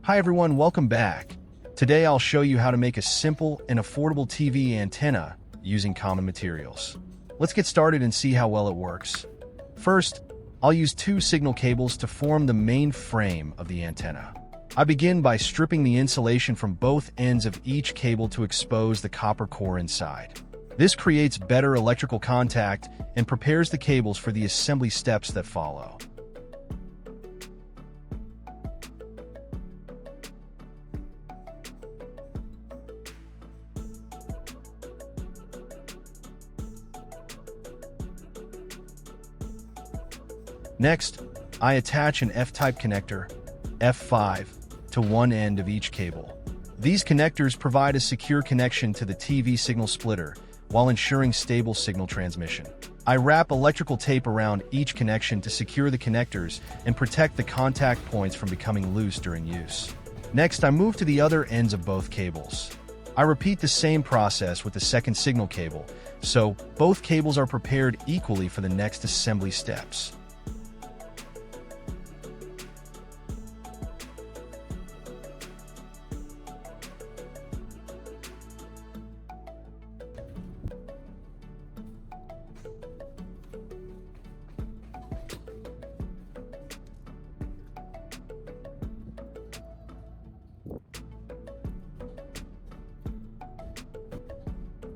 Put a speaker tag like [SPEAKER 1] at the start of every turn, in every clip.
[SPEAKER 1] Hi everyone, welcome back. Today I'll show you how to make a simple and affordable TV antenna using common materials. Let's get started and see how well it works. First, I'll use two signal cables to form the main frame of the antenna. I begin by stripping the insulation from both ends of each cable to expose the copper core inside. This creates better electrical contact and prepares the cables for the assembly steps that follow. Next, I attach an F-type connector, F5, to one end of each cable. These connectors provide a secure connection to the TV signal splitter while ensuring stable signal transmission. I wrap electrical tape around each connection to secure the connectors and protect the contact points from becoming loose during use. Next, I move to the other ends of both cables. I repeat the same process with the second signal cable, so both cables are prepared equally for the next assembly steps.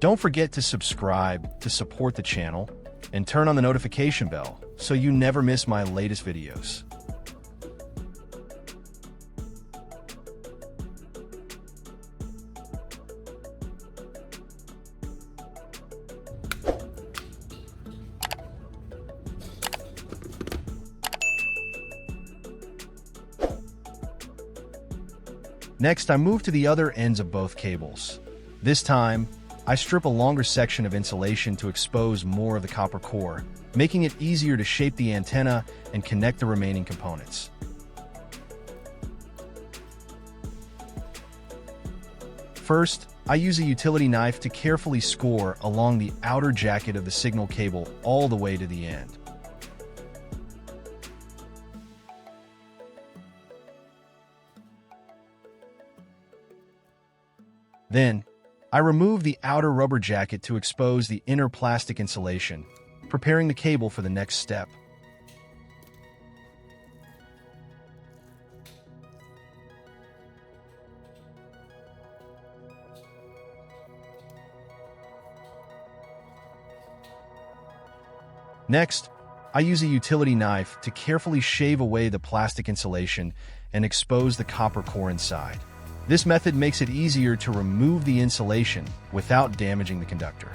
[SPEAKER 1] Don't forget to subscribe to support the channel and turn on the notification bell so you never miss my latest videos. Next, I move to the other ends of both cables. This time, I strip a longer section of insulation to expose more of the copper core, making it easier to shape the antenna and connect the remaining components. First, I use a utility knife to carefully score along the outer jacket of the signal cable all the way to the end. Then, I remove the outer rubber jacket to expose the inner plastic insulation, preparing the cable for the next step. Next, I use a utility knife to carefully shave away the plastic insulation and expose the copper core inside. This method makes it easier to remove the insulation without damaging the conductor.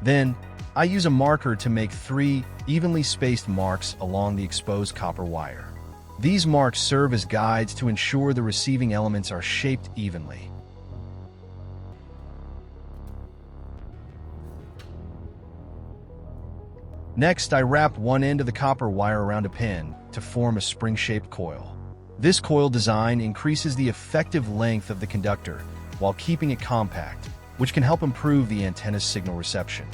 [SPEAKER 1] Then, I use a marker to make 3 evenly spaced marks along the exposed copper wire. These marks serve as guides to ensure the receiving elements are shaped evenly. Next, I wrap one end of the copper wire around a pin to form a spring-shaped coil. This coil design increases the effective length of the conductor while keeping it compact, which can help improve the antenna's signal reception.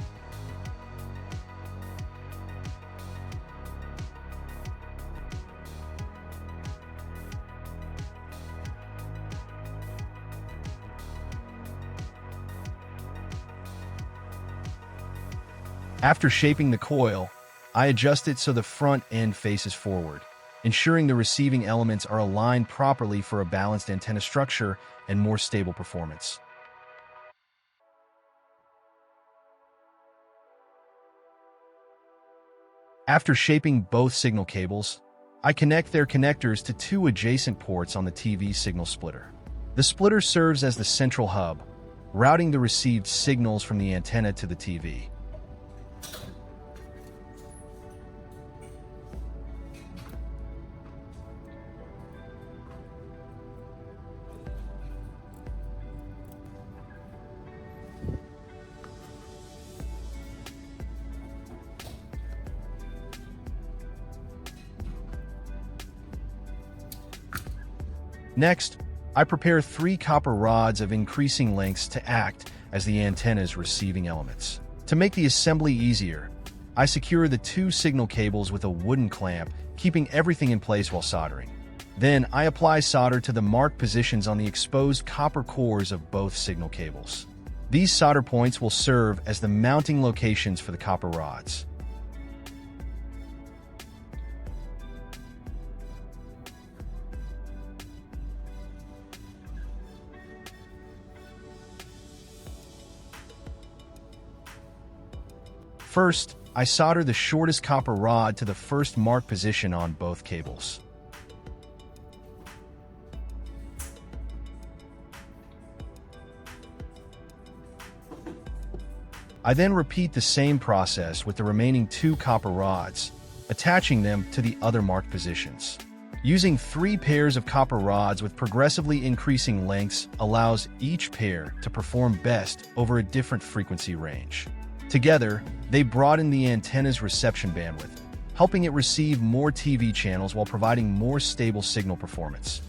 [SPEAKER 1] After shaping the coil, I adjust it so the front end faces forward, ensuring the receiving elements are aligned properly for a balanced antenna structure and more stable performance. After shaping both signal cables, I connect their connectors to 2 adjacent ports on the TV signal splitter. The splitter serves as the central hub, routing the received signals from the antenna to the TV. Next, I prepare 3 copper rods of increasing lengths to act as the antenna's receiving elements. To make the assembly easier, I secure the 2 signal cables with a wooden clamp, keeping everything in place while soldering. Then I apply solder to the marked positions on the exposed copper cores of both signal cables. These solder points will serve as the mounting locations for the copper rods. First, I solder the shortest copper rod to the first marked position on both cables. I then repeat the same process with the remaining 2 copper rods, attaching them to the other marked positions. Using 3 pairs of copper rods with progressively increasing lengths allows each pair to perform best over a different frequency range. Together, they broaden the antenna's reception bandwidth, helping it receive more TV channels while providing more stable signal performance.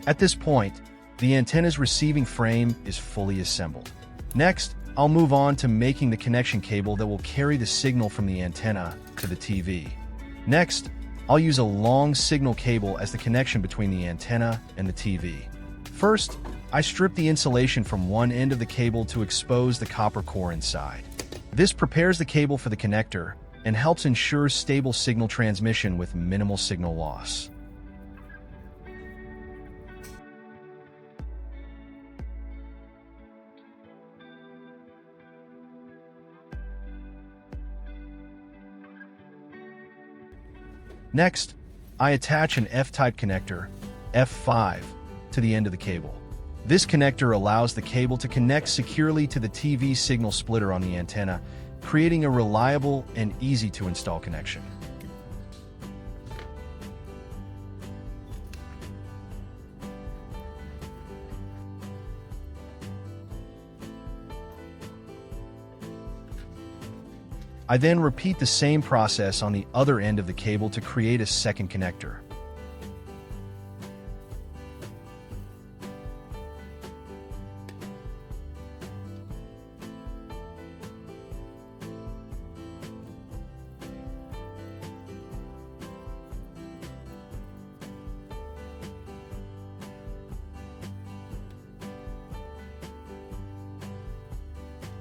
[SPEAKER 1] At this point, the antenna's receiving frame is fully assembled. Next, I'll move on to making the connection cable that will carry the signal from the antenna to the TV. Next, I'll use a long signal cable as the connection between the antenna and the TV. First, I strip the insulation from one end of the cable to expose the copper core inside. This prepares the cable for the connector and helps ensure stable signal transmission with minimal signal loss. Next, I attach an F-type connector, F5, to the end of the cable. This connector allows the cable to connect securely to the TV signal splitter on the antenna, creating a reliable and easy-to-install connection. I then repeat the same process on the other end of the cable to create a second connector.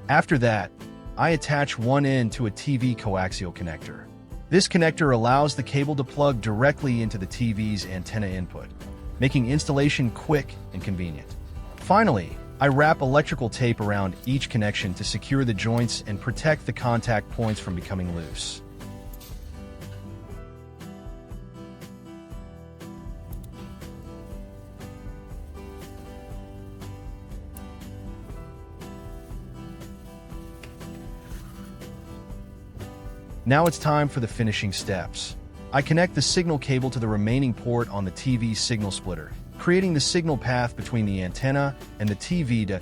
[SPEAKER 1] After that, I attach one end to a TV coaxial connector. This connector allows the cable to plug directly into the TV's antenna input, making installation quick and convenient. Finally, I wrap electrical tape around each connection to secure the joints and protect the contact points from becoming loose. Now it's time for the finishing steps. I connect the signal cable to the remaining port on the TV signal splitter, creating the signal path between the antenna and the TV to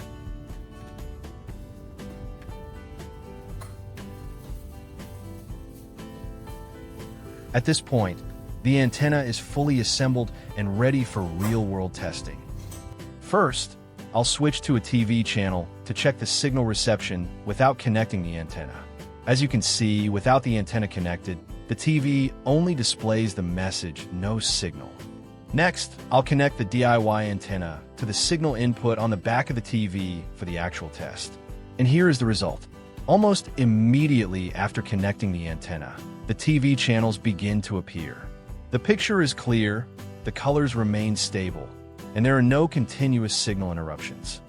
[SPEAKER 1] At this point, the antenna is fully assembled and ready for real-world testing. First, I'll switch to a TV channel to check the signal reception without connecting the antenna. As you can see, without the antenna connected, the TV only displays the message, no signal. Next, I'll connect the DIY antenna to the signal input on the back of the TV for the actual test. And here is the result. Almost immediately after connecting the antenna, the TV channels begin to appear. The picture is clear, the colors remain stable, and there are no continuous signal interruptions.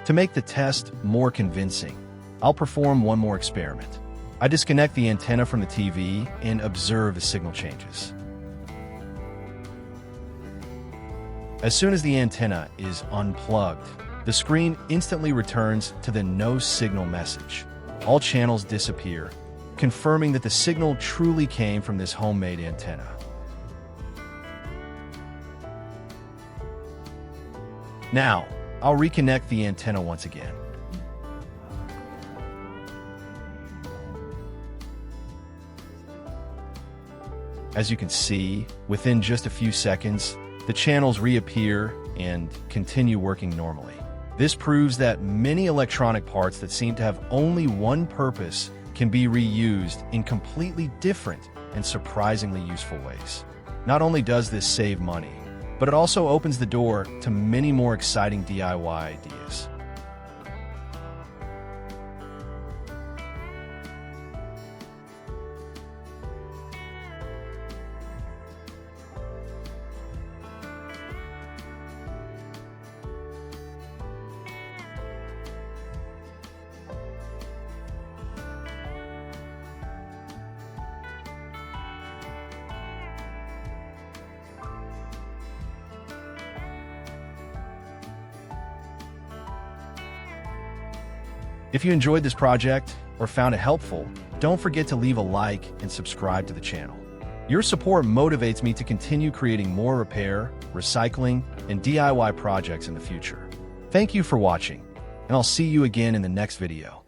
[SPEAKER 1] To make the test more convincing, I'll perform one more experiment. I disconnect the antenna from the TV and observe as signal changes. As soon as the antenna is unplugged, the screen instantly returns to the no signal message. All channels disappear, confirming that the signal truly came from this homemade antenna. Now, I'll reconnect the antenna once again. As you can see, within just a few seconds, the channels reappear and continue working normally. This proves that many electronic parts that seem to have only one purpose can be reused in completely different and surprisingly useful ways. Not only does this save money, but it also opens the door to many more exciting DIY ideas. If you enjoyed this project or found it helpful, don't forget to leave a like and subscribe to the channel. Your support motivates me to continue creating more repair, recycling, and DIY projects in the future. Thank you for watching, and I'll see you again in the next video.